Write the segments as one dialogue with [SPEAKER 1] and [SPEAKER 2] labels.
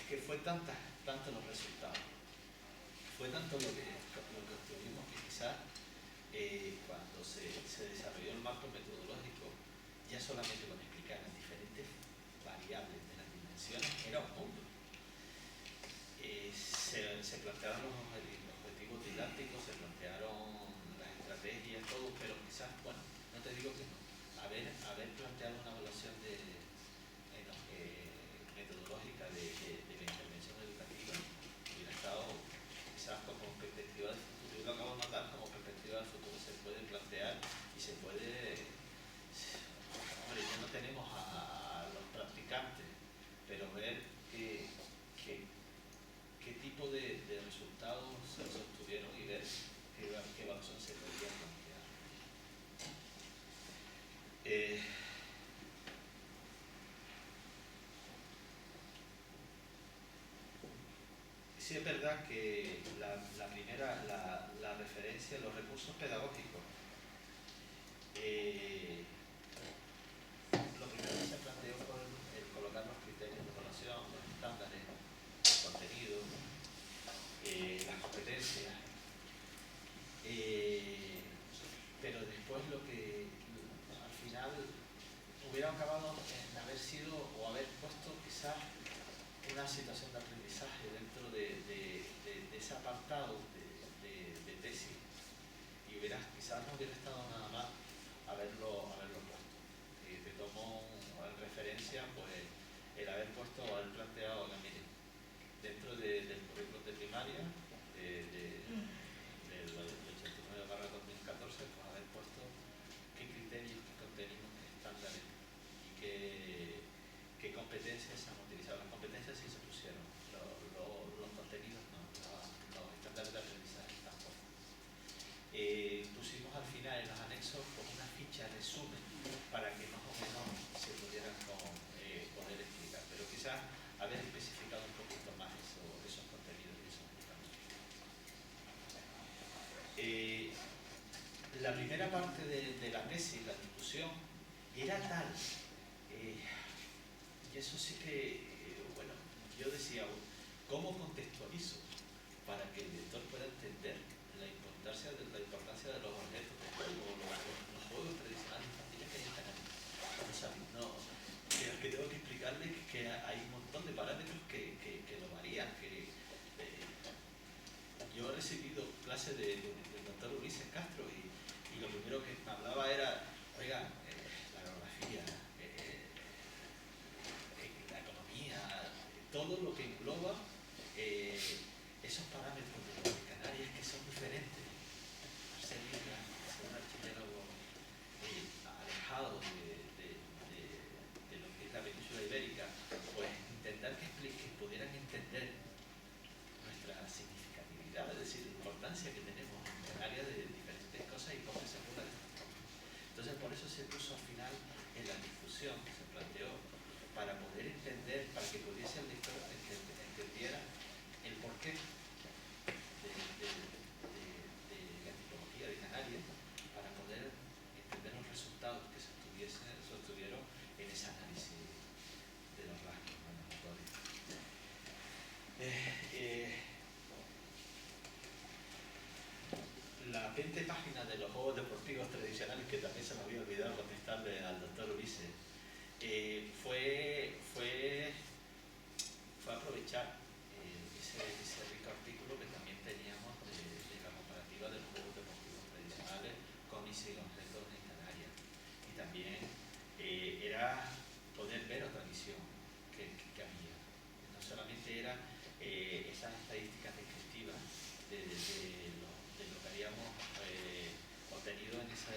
[SPEAKER 1] que fue tanto los resultados, fue tanto lo que obtuvimos que quizás cuando se desarrolló el marco metodológico, ya solamente con explicar las diferentes variables de las dimensiones era un mundo. Se plantearon los objetivos didácticos, se plantearon las estrategias, todo, pero quizás, bueno, no te digo que no. Haber planteado una evaluación metodológica de la intervención educativa hubiera estado quizás como perspectiva del futuro. Yo lo acabo de notar, como perspectiva del futuro se puede plantear y se puede. Hombre, ya no tenemos a los practicantes, pero ver qué tipo de resultados se obtuvieron y ver qué evaluación se podría plantear. Sí es verdad que la primera, la referencia a los recursos pedagógicos, lo primero que se planteó fue el colocar los criterios de evaluación, los estándares, el contenido, las competencias, pero después lo que al final hubiera acabado en haber sido o haber puesto quizás una situación de aprendizaje dentro de ese apartado de tesis, y quizás no hubiera estado nada mal haberlo puesto. Te tomo en referencia pues el haber puesto o haber planteado, mire, dentro del currículum de primaria del 89/2014, pues haber puesto qué criterios, qué contenidos, qué estándares y qué competencias se han utilizado. Las competencias sí se pusieron, los contenidos no, los estándares de aprendizaje tampoco. Pusimos al final en los anexos como una ficha resumen para que más o menos se pudieran poder explicar, pero quizás haber especificado un poquito más esos contenidos y esos estándares. La primera parte de la tesis, la discusión, era tal, y eso sí que, bueno, yo decía, ¿cómo contextualizo para que el lector pueda entender la importancia de los objetos de juego, los juegos tradicionales infantiles que hay en Canarias? Que tengo que explicarle que hay un montón de parámetros que lo varían. Yo he recibido clases del doctor Ulises Castro y lo primero que me hablaba era, oiga, la geografía, la economía, todo lo que engloba esos parámetros de Canarias que son diferentes. Al ser isla, al ser un archipiélago alejado de lo que es la península ibérica, pues intentar que pudieran entender nuestra significatividad, es decir, la importancia que tenemos en Canarias de diferentes cosas y cómo se aborda de estas cosas. Entonces, por eso se puso al final en la discusión, se planteó, para poder entender, para que pudiese el lector entendiera el porqué de la tipología de Canarias, para poder entender los resultados que se obtuvieron en ese análisis de los rasgos motores. La 20 páginas de los juegos deportivos tradicionales, que también se me había olvidado contestarle al doctor Ulises, fue aprovechar ese rico artículo que también teníamos de la comparativa de los juegos deportivos tradicionales con ICE y objetos en Canarias. Y también era poder ver otra visión que había. No solamente era esas estadísticas descriptivas de lo que habíamos obtenido en esa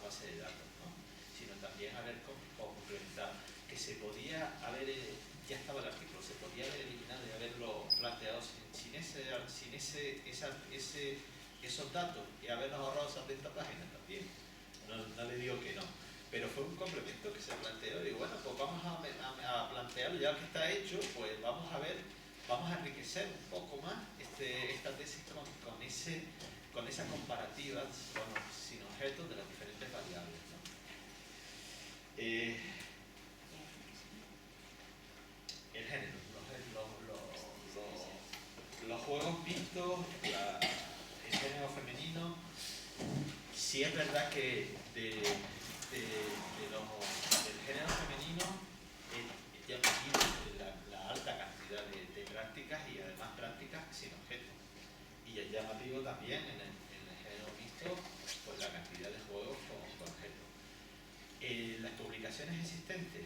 [SPEAKER 1] base de datos, ¿no? Sino también haber complementado, que se podía haber, ya estaba el artículo, se podía haber eliminado y haberlo planteado sin esos datos y habernos ahorrado esas 70 páginas también. No le digo que no, pero fue un complemento que se planteó y bueno, pues vamos a plantearlo, ya que está hecho, pues vamos a enriquecer un poco más esta tesis con esas comparativas sin objetos de las diferentes variables, ¿no? El género, mixtos, el género femenino. Sí es verdad que del género femenino es llamativo la alta cantidad de prácticas y además prácticas sin objeto. Y es llamativo también en el género mixto pues la cantidad de juegos con objeto. Las publicaciones existentes,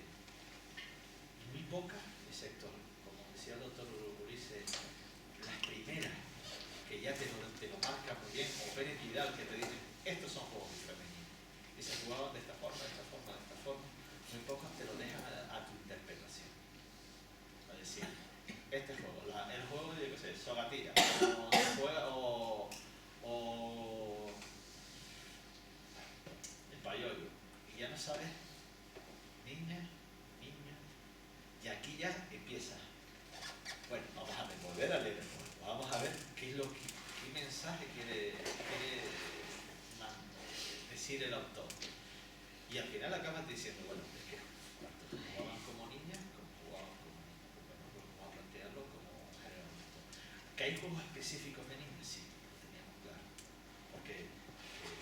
[SPEAKER 1] muy pocas, excepto, como decía el doctor Ulises, las primeras que ya te lo marcan muy bien, o Pérez Vidal, que te dicen, estos son juegos femeninos. Y se jugaban de esta forma, de esta forma, de esta forma. Muy pocos te lo dejan a tu interpretación. Es decir, este juego, el juego de, yo qué sé, Sogatira, o el Payoyo. Y ya no sabes, niña, y aquí ya empieza. Bueno, vamos a volver a leer el juego. Vamos a ver qué mensaje quiere decir el autor. Y al final acabas diciendo, bueno, es que tanto jugaban como niñas, como jugaban como niños. Bueno, pues vamos a plantearlo como género mixto. ¿Que hay juegos específicos de niños? Sí, lo teníamos claro. Porque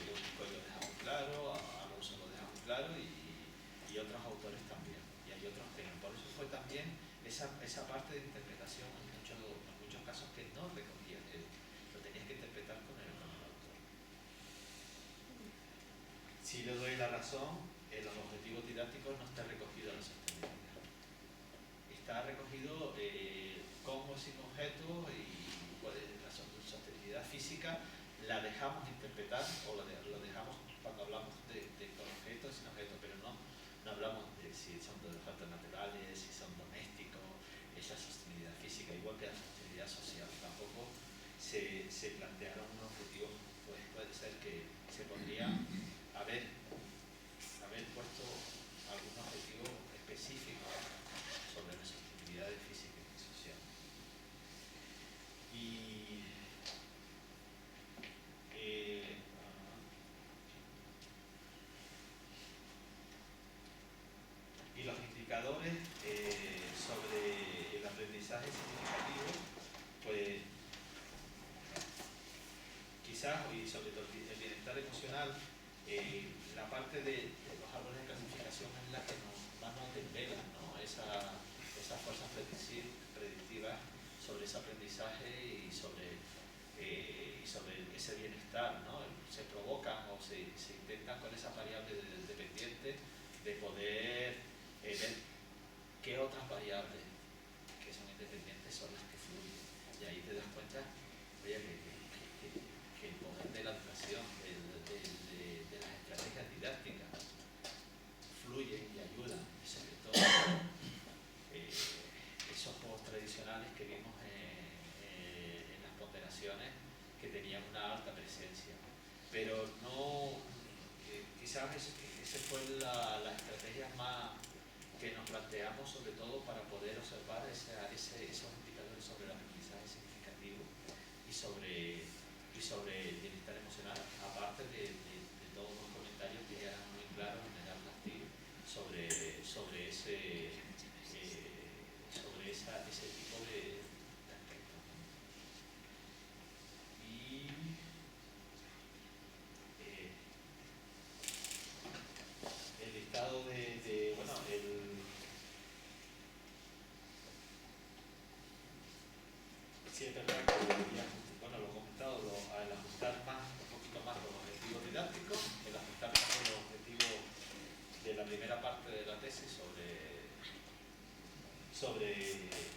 [SPEAKER 1] Lógico lo dejamos claro, Alonso lo dejamos claro y otros autores también. Y hay otros que no. Por eso fue también esa parte de interpretación en muchos casos que no recogías, lo tenías que interpretar con el autor. Si le doy la razón, en los objetivos didácticos no está recogido la sostenibilidad. Está recogido con o sin objetos y pues, la sostenibilidad física la dejamos interpretar o lo dejamos cuando hablamos con objetos y sin objetos, pero no hablamos de si son de objetos naturales, si son domésticos, esa sostenibilidad física, igual que la sostenibilidad social. Tampoco se plantearon unos objetivos, pues puede ser que se podría haber puesto algún objetivo específico sobre la sostenibilidad física y social. Y los indicadores sobre el aprendizaje significativo, pues quizás, y sobre todo el bienestar emocional, la parte de los árboles de clasificación es la que más nos desvela, ¿no? Esas fuerzas predictivas sobre ese aprendizaje y sobre ese bienestar, ¿no? Se provocan o se intentan con esas variables dependientes de poder ver qué otras variables que son independientes son las que fluyen. Y ahí te das cuenta, oye, que el poder de la educación, de las estrategias didácticas, fluyen y ayudan, y sobre todo esos juegos tradicionales que vimos en las ponderaciones que tenían una alta presencia. Pero no, quizás esa fue la estrategia más que nos planteamos, sobre todo para poder observar esos indicadores sobre el aprendizaje significativo y sobre el bienestar emocional, aparte de todos los comentarios que ya eran muy claros en el Atlas sobre ese tipo de aspectos. Y el listado sí es verdad que lo he comentado, al ajustar un poquito más los objetivos didácticos, el ajustar más los objetivos de la primera parte de la tesis sobre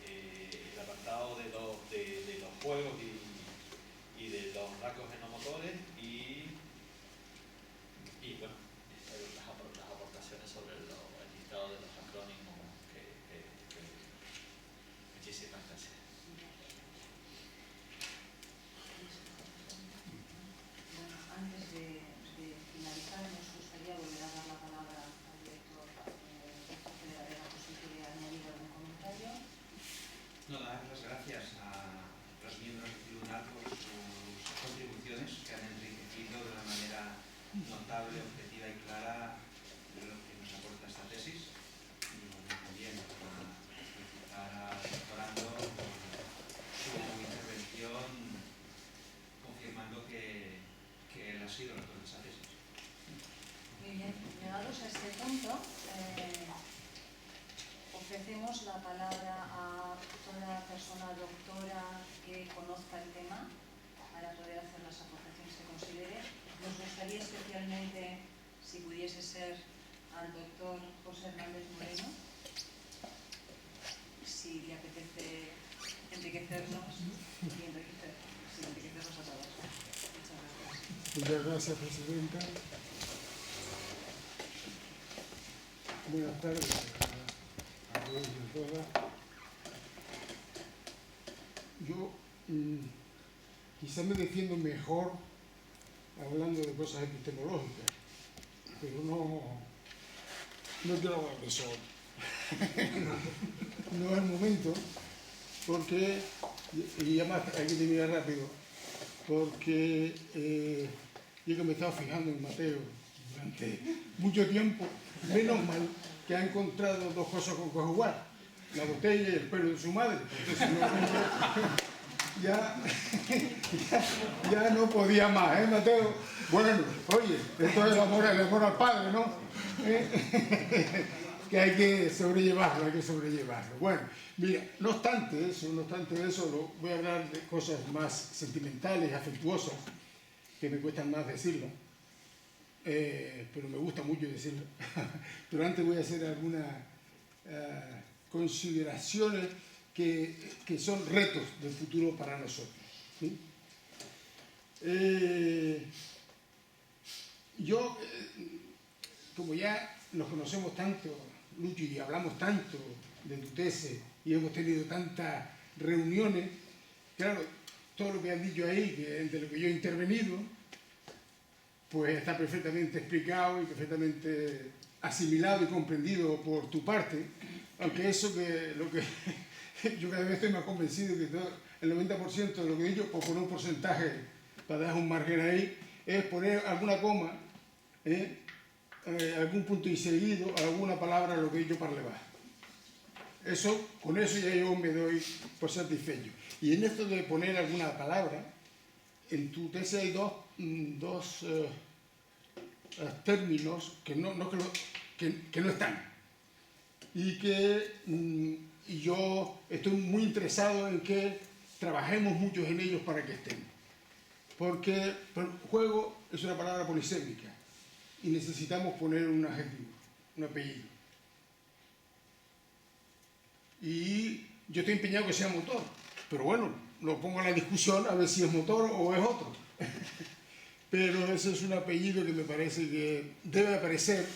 [SPEAKER 1] el apartado de los juegos y de los rasgos genomotores y bueno, las aportaciones sobre el listado de los acrónimos muchísimas gracias.
[SPEAKER 2] Bueno, antes de finalizar, nos gustaría volver a dar la palabra al director general de la si quiere añadir algún comentario.
[SPEAKER 3] No, dar las gracias a los miembros del tribunal por sus contribuciones que han enriquecido de una manera notable, objetiva y clara lo que nos aporta esta tesis. Y también para felicitar al doctorando por su intervención
[SPEAKER 2] cedemos la palabra a toda persona doctora que conozca el tema para poder hacer las aportaciones que considere. Nos gustaría especialmente, si pudiese ser, al doctor José Hernández Moreno, si le apetece enriquecernos y enriquecernos a todos. Muchas gracias.
[SPEAKER 4] Muchas gracias, presidenta. Buenas tardes a todos y a todas. Yo quizás me defiendo mejor hablando de cosas epistemológicas, pero no quiero hablar de eso. No es el momento, porque, y además hay que terminar rápido, porque yo que me he estado fijando en Mateo durante mucho tiempo, menos mal que ha encontrado dos cosas con que jugar, la botella y el pelo de su madre, porque si no, ya no podía más, Mateo? Bueno, oye, esto es el amor al padre, ¿no? Que hay que sobrellevarlo, Bueno, mira, no obstante eso, voy a hablar de cosas más sentimentales, afectuosas, que me cuestan más decirlo, pero me gusta mucho decirlo. Pero antes voy a hacer algunas consideraciones que son retos del futuro para nosotros, ¿sí? Yo, como ya nos conocemos tanto, Lucho, y hablamos tanto de tu tesis y hemos tenido tantas reuniones, claro, todo lo que has dicho ahí, de lo que yo he intervenido, pues está perfectamente explicado y perfectamente asimilado y comprendido por tu parte, aunque eso que lo que yo cada vez estoy más convencido que todo, el 90% de lo que he dicho, por poner un porcentaje para dar un margen ahí, es poner alguna coma, algún punto y seguido, alguna palabra lo que he dicho para elevar. Eso, con eso ya yo me doy por satisfecho. Y en esto de poner alguna palabra, en tu tesis hay dos términos que no están. Y que yo estoy muy interesado en que trabajemos muchos en ellos para que estén. Porque juego es una palabra polisémica y necesitamos poner un adjetivo, un apellido. Y yo estoy empeñado que sea motor, pero bueno, lo pongo en la discusión a ver si es motor o es otro. Pero ese es un apellido que me parece que debe aparecer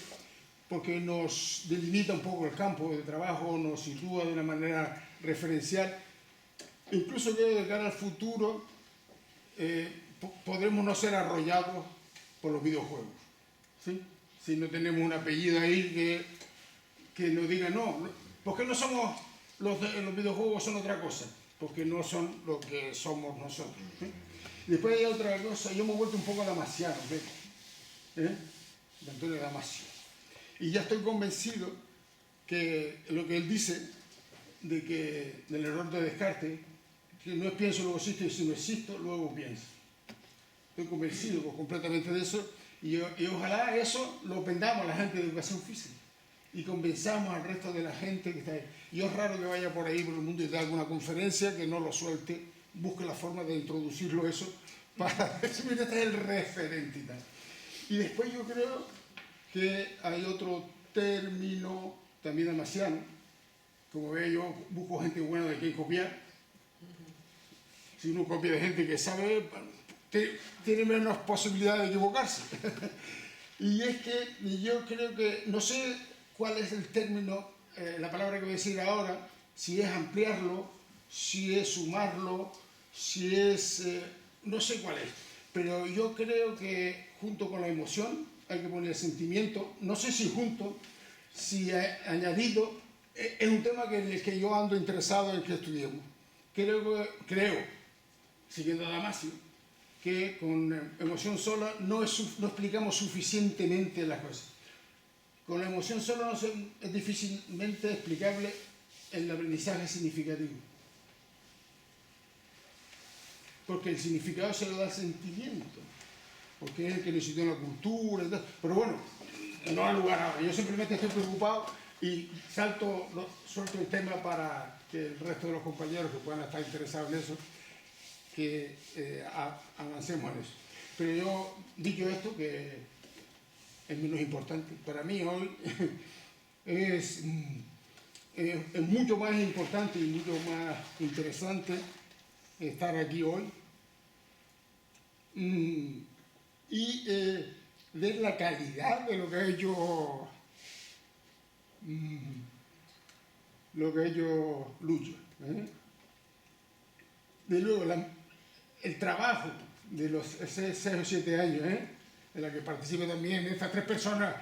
[SPEAKER 4] porque nos delimita un poco el campo de trabajo, nos sitúa de una manera referencial. Incluso creo que de cara al futuro podremos no ser arrollados por los videojuegos, ¿sí? Si no tenemos un apellido ahí que nos diga no, porque no somos los videojuegos son otra cosa, porque no son lo que somos nosotros, ¿sí? Después hay otra cosa, yo me he vuelto un poco damasiano, de Antonio Damasio, y ya estoy convencido que lo que él dice del error de Descartes, que no es pienso luego existo, sino existo luego pienso. Estoy convencido completamente de eso y ojalá eso lo vendamos a la gente de educación física y convenzamos al resto de la gente que está ahí. Y es raro que vaya por ahí por el mundo y dé alguna conferencia que no lo suelte, busque la forma de introducirlo eso para decir, mira, este es el referente y tal. Y después yo creo que hay otro término también damasiano, como ve yo busco gente buena de quien copiar. Si uno copia de gente que sabe, tiene menos posibilidad de equivocarse. Y es que yo creo que, no sé cuál es el término, la palabra que voy a decir ahora, si es ampliarlo, si es sumarlo, si es, no sé cuál es, pero yo creo que junto con la emoción hay que poner sentimiento, no sé si junto, si añadido, es un tema en el que yo ando interesado en que estudiemos. Creo, siguiendo a Damasio, que con emoción sola no explicamos suficientemente las cosas. Con la emoción sola es difícilmente explicable el aprendizaje significativo. Porque el significado se lo da el sentimiento, porque es el que nos sitúa en la cultura y tal. Pero bueno, no ha lugar ahora. Yo simplemente estoy preocupado Y suelto el tema para que el resto de los compañeros que puedan estar interesados en eso, que avancemos en eso. Pero yo, dicho esto, que es menos importante, para mí hoy es mucho más importante y mucho más interesante estar aquí hoy y ver la calidad de lo que ha hecho Lucho. De luego, el trabajo de los 6 o 7 años, en la que participo también estas 3 personas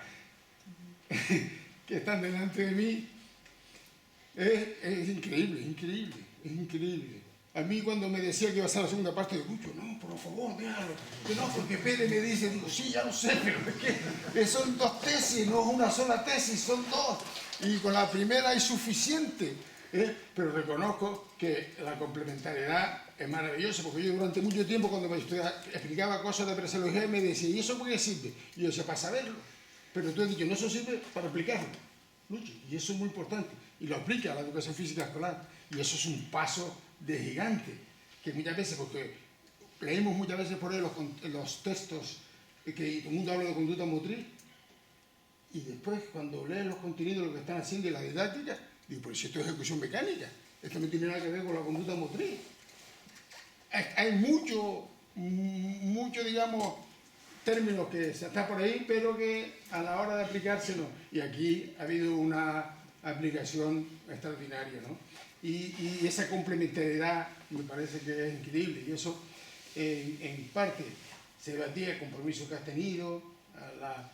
[SPEAKER 4] que están delante de mí, es increíble, es increíble. A mí cuando me decía que iba a ser la segunda parte de Lucho, no, por favor, déjalo. Que no, porque Pérez me dice, digo, sí, ya lo sé, pero es que son 2 tesis, no es una sola tesis, son 2. Y con la primera es suficiente. Pero reconozco que la complementariedad es maravillosa, porque yo durante mucho tiempo cuando me explicaba cosas de preseología me decía, ¿y eso por qué sirve? Y yo decía, para saberlo. Pero tú has dicho, no, eso sirve para aplicarlo, Lucho, y eso es muy importante. Y lo aplica a la educación física escolar. Y eso es un paso de gigante, que muchas veces, porque leímos muchas veces por ahí los textos que todo el mundo habla de conducta motriz, y después cuando lees los contenidos, lo que están haciendo y la didáctica, digo, pues esto es ejecución mecánica, esto no tiene nada que ver con la conducta motriz. Hay mucho, digamos, términos que están por ahí, pero que a la hora de aplicarse no. Y aquí ha habido una aplicación extraordinaria, ¿no? Y esa complementariedad me parece que es increíble. Y eso, en parte, se debatía el compromiso que has tenido, la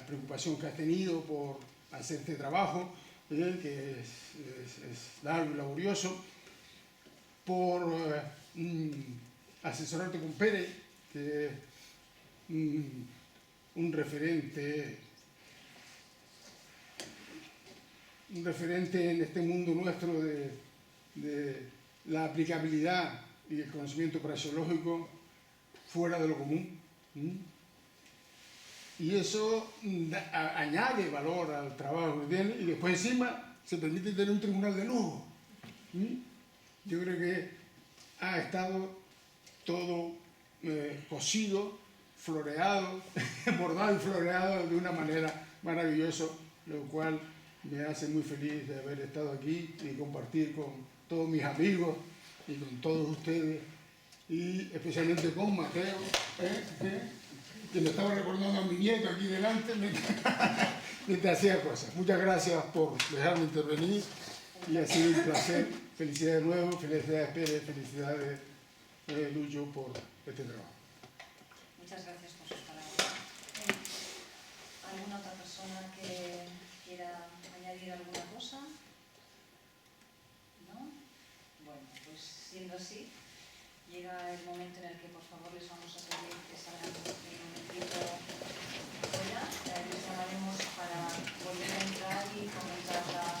[SPEAKER 4] preocupación que has tenido por hacer este trabajo, que es largo y laborioso, por asesorarte con Pérez, que es un referente en este mundo nuestro de la aplicabilidad y el conocimiento praxeológico fuera de lo común. Y eso añade valor al trabajo que tiene y después encima se permite tener un tribunal de lujo. Yo creo que ha estado todo cosido, floreado, bordado y floreado de una manera maravillosa, lo cual me hace muy feliz de haber estado aquí y compartir con todos mis amigos y con todos ustedes, y especialmente con Mateo, que me estaba recordando a mi nieto aquí delante mientras hacía cosas. Muchas gracias por dejarme intervenir y ha sido un placer. Felicidades de nuevo, felicidades Pérez, felicidades Lucho por este trabajo.
[SPEAKER 2] Muchas gracias por sus palabras. ¿Alguna otra persona que quiera añadir alguna cosa? ¿No? Bueno, pues siendo así, llega el momento en el que por favor les vamos a pedir que salgan un momentito fuera. Les llamaremos para volver a entrar y comenzar la